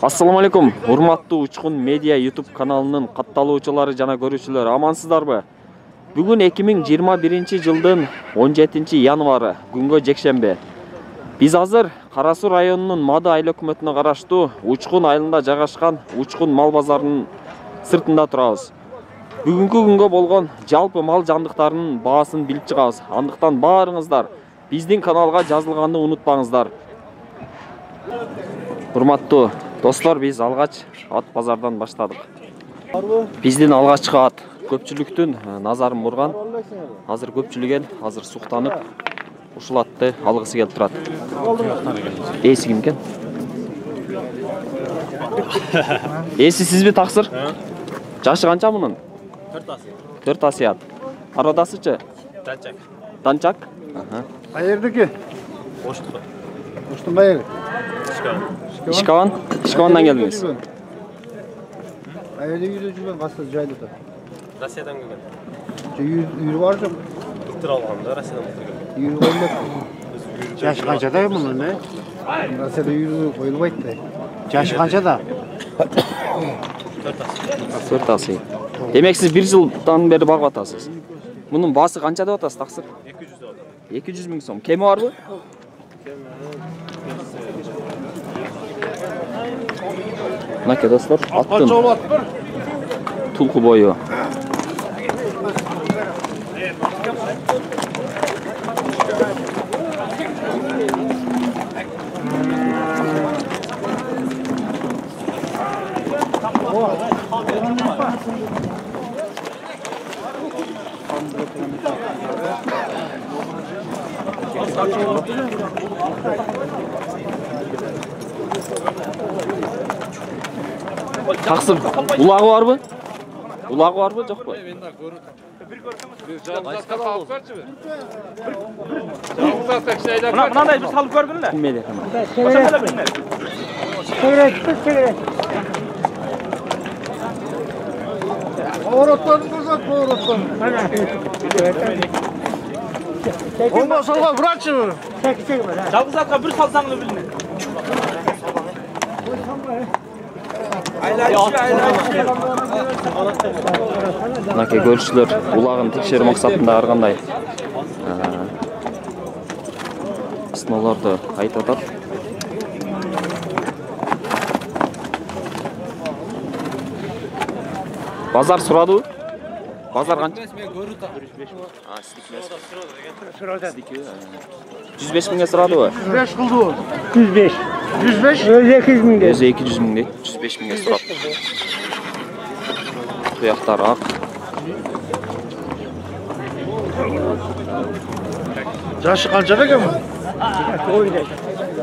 Assalamu алейкум, урматтуу Учкун медиа YouTube каналынын катталуучулары жана көрүүчүлөр, амансыздарбы? Бүгүн 2021 жылдын 17 январы, күнгө жекшембе. Биз азыр Кара Суу районунун Мады айыл өкмөтүнө караштуу Учкун айылында жайгашкан Учкун мал базарынын сыртында турабыз. Бүгүнкү күнгө болгон жалпы мал жандыктарынын баасын билип чыгабыз. Андыктан баарыңыздар биздин каналга жазылганды унутпаңыздар. Урматтуу достор, биз алгач ат базардан баштадык. Биздин алгачкы ат көпчүлүктүн назарын бурган. Азыр көпчүлүк эл азыр суктанып, ушул атты алгысы келип турат. Эси ким экен? Эси сизби таксыр? Жашы канча мунун? 4 асият. Ародасычы? Данчак. Данчак? Кайердики? Оштук. Оштун кайер? Ишкаван? Ишкавандан келдиңиз. Кайерде үйдө жүргөн касы жайлы да. Россиядан келген. Үйрү бар жок. Былтыр алгам да, Россиядан былтыр келген. Үйрү коюлат. Жашы канчада мунун, Россияда үйрү коюлбайт да. Жашы канчада? 4 асый. Демек сиз 1 жылдан бери багып атасыз. Мунун баасы канча деп атасыз, таксыр? 200 деп атам. 200 миң сом. Кеми барбы? Мынакей достор, аттын тулку бою. Таксыр, улагы барбы? Улагы барбы, жокпу? Мынандай бир салып көргүн эле. Ким медиа канал? Повороттон болсо, повороттон. Оңго солго бурачы. Жалгыз атка бир салсаңыз билине. Мынакей көрүүчүлөр, улагын текшерүү максатында ар кандай сыноолорду айтып атат. Базар сурадыбы? Базар канча? 105 миңге сурадыбы? 105 кылды. 105. 105? 200 миңге. Өзү 200 миң дейт, 105 миңге сурап. Туяктар ак. Жашы канчада экен?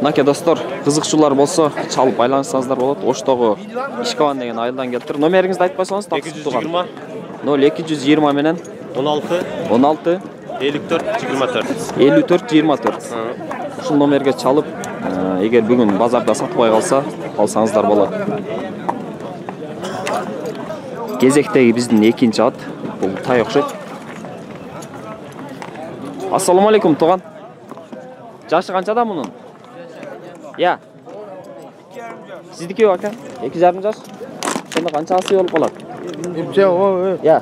Мынакей достор, кызыкчулар болсо чалып байланышсаңыздар болот. Оштогу Ишкаван деген айылдан келиптир. Номериңизди айтып койсоңуз, таксыр туган. 0220 менен 16 54 24. Ушул номерге чалып, эгер бүгүн базарда сатпай калса, алсаңыздар болот. Кезектеги биздин экинчи ат, бул тай окшойт. Ассаламу алейкум, туган. Жашы канчада мунун? Я. Сиздики ака? 2,5 жаш. Сонда канча асы болуп калат? Я.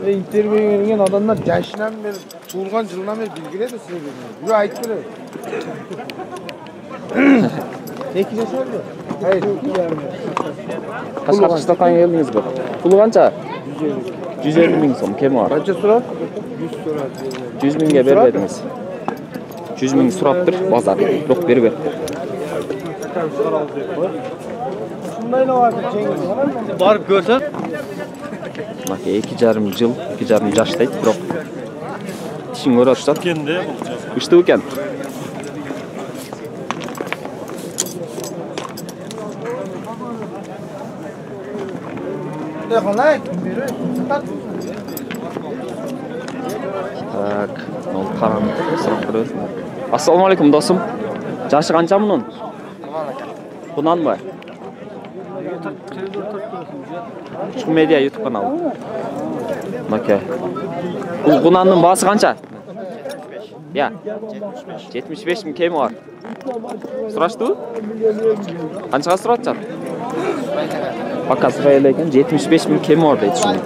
Интервью берген адамдар жашынан бери, туулган жылынан бери билгиледи силерге. Бир айтып берет. 2 жаш болду. Хайыр, 2,5. Кашкартышта таң келдиңизби? Пулу канча? 150 миң сом. Кеми бар? Канча сурат? 100 сурат. 100 миңге бербедиңиз. 100 миң сураптыр базар. Бирок бербет. Барып көрсөң? Мынакей 2,5 жыл, 2,5 жаш дейт, бирок ишин көрүп атышат. Үчтү экен. Так, ол каранып сурап көрөбүз. Ассаламу алейкум досум. Жашы канча мунун? Кунанбы? Учкун медиа YouTube каналы. Мынакей. Бул кунанын баасы канча? Ya. 75 ming kemi var. Surashdimi? Qanchaga surayapsan? Bakka suraylar ekan, 75 ming kemi var deydi shuni.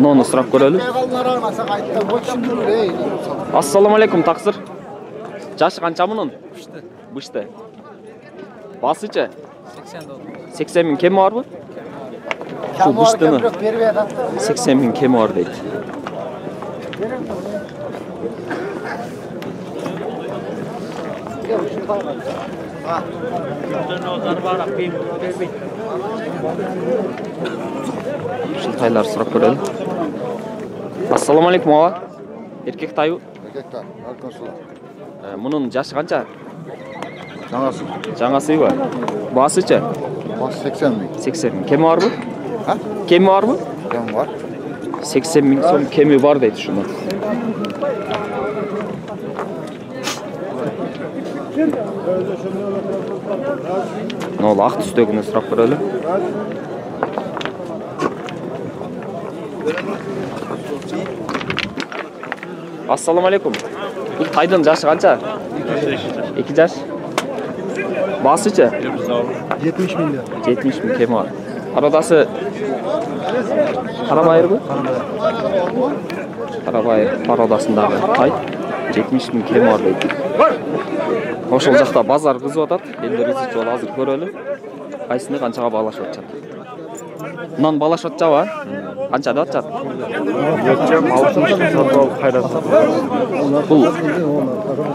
Nonu surab ko'raylik. Assalomu alaykum, taqsir. Yashi qancha bunun? Bishta. Basicha? 80 ming kemi bormi? Shu bushtini 80 ming kemi bor deydi. Shiltaylar surab ko'raylik. Assalomu alaykum ova. Erkek tayu. Erkekler. Arkadaşlar. Bunun yashi qancha? Canası. Жаңасыйбы? Basıcha? Bas 80 bin. 80 ming. Kemi bormi? Ha? Kemi bormi? Kim var? 80 ming so'm kemi bor deydi shuni. Nol aq tusdagini surab ko'raylik. Assalomu alaykum. Bu taydın yashi qancha? 2 yash. Basıcha? 70 milyon. 70 ming kemi bor. Aradasi Qarabayırmi? Qarabayır parodasındağı tay 70 ming kemi bor deydi. Oşul жақта bozor qizib atat. Endi rizq jol hozir ko'raylik. Qaysini qanchaga balashib atchat. Bundan balashib atchabı? Qancha deb atchat? Geçeceğim 60 satı al kayrası. Bu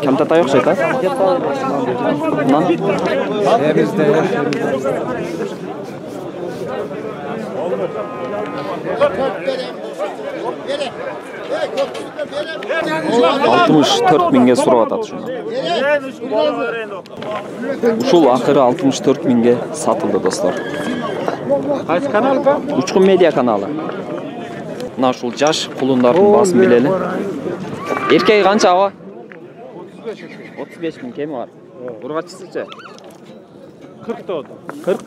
kamtata o'xshaydi ha? Bundan Yerimizde. 64 mingga so'rab atadi shuni. Ушул axiri 64 mingga satıldı dostlar. Qaysi kanal bu? Uchqun media kanali. Mana ушул жаш кулундардын басын билели. Erkek qancha ava? 35 ming kemi var. Urg'achisicha? 40 doğdu. 40?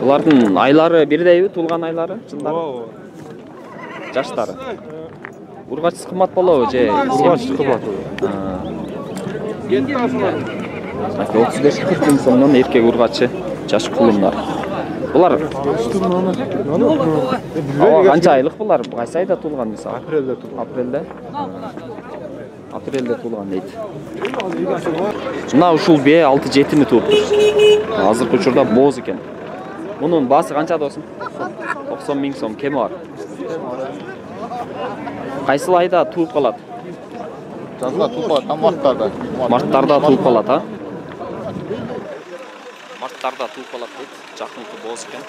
Bulardın aylары birdeybi, tug'ilgan aylары, жылдары? Жаштары. Urg'achisi qimmat bo'ladi, je. Urg'achisi qimmat. 35-40 ming so'mdan erkek urg'achi, yosh qulunlar. Bular qancha aylik bular? Qaysi ayda tug'ilgan misol? Aprel'de tug'ilgan. Aprel'de? Aprel'de tug'ilgan deydi. Mana ушул бе 6-7-ni tug'ibdir. Hozirgi uchurda bo'z ekan. Bunun basi qancha do'stim? 90 ming so'm kemi bor. Qaysi ayda tug'ib qoladi? Жазда тупа, там марттарда. Martlarda tug'ib qoladi, ha? Martlarda tug'ib qoladi deydi. Jaqinqi bo'z ekan.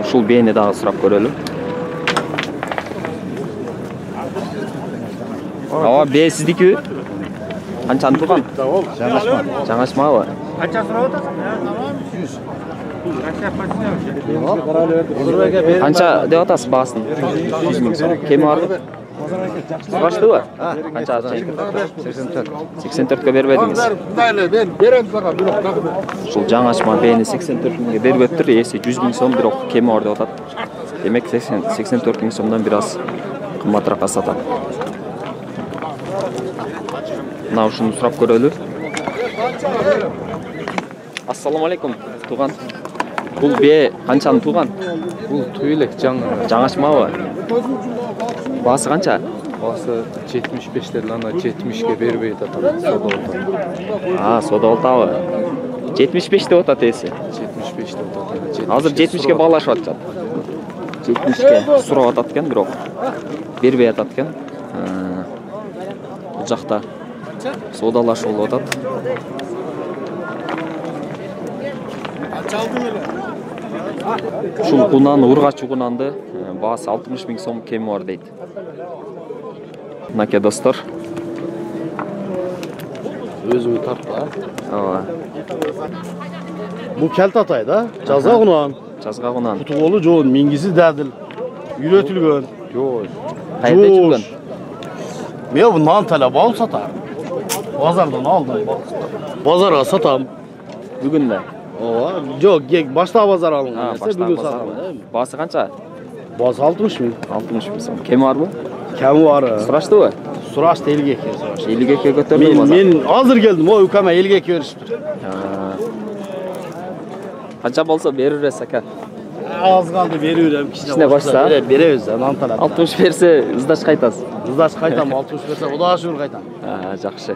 Ушул бени дагы сурап көрөлү. Ава бе сиздики? Qanchani tug'an? Жаңашма. Жаңашмабы? Qancha so'rab o'tasiz? Qancha deb atasiz basin? 100 ming so'm. Kemi bormi? So'rashdimi? Qancha aytaylik? 84. 84 ga bermedingiz. Ben berem sana bir nokta. Ушул жаңашма бени 84 миңге берип өттүр, эси 100 миң сом бирок кеми бар деп атат. Демек 84 миң сомдон бир аз кымбатыраак сатат. Мына ушуну сурап көрөлү. Ассаламу алейкум, тууган. Бул бе канчаны тууган? Бұл түйілік жаңа. Жаңашмабы? Басы канча? Басы 75'ler ана 70'ge бербейді атам. Сода отам. Сода отабы. 75 деп атат эси. 75'te отам. Азыр 70'ge балашып атат. 70'ge сурап атат экен, бирок бербей атат экен. Бул жакта содалашып болуп атат. Ушул кунан ургач кунанды баасы 60 миң сом кеми бар дейт. Мынаке достор. Өзümü tartma. Ооба. Bu kelt atay da. Жазга кунан. Жазга кунан. Tutugolu жоон мингиси дәдил. Үйрөтүлгөн. Yok. Кайда жүргөн? Мен bu нан талап алып сатам. Базардан алдым. Базарга сатам. Бүгүн эле. Ооба. Жок, баштагы базар алынган Ha, нерсе baştan бүгүн bazar. сатылган. Bası kança? Басы 60 миң. 60 mı son? Kemi var mı? Кеми бары. Sıraştı mı? Сурашты элге эке сурашты. 50 keke götürdü mü bazar? Мен азыр келдим, ой укама элге эке беришиптир. Kança bolsa verir aka. Аз калды берип берем, Кичине башса? Беребиз, Нанталат. 60 verse ızdaş kaytas. Ыздаш кайтам, 60 берсе, Кудайга шүгүр кайтам. Жақсы.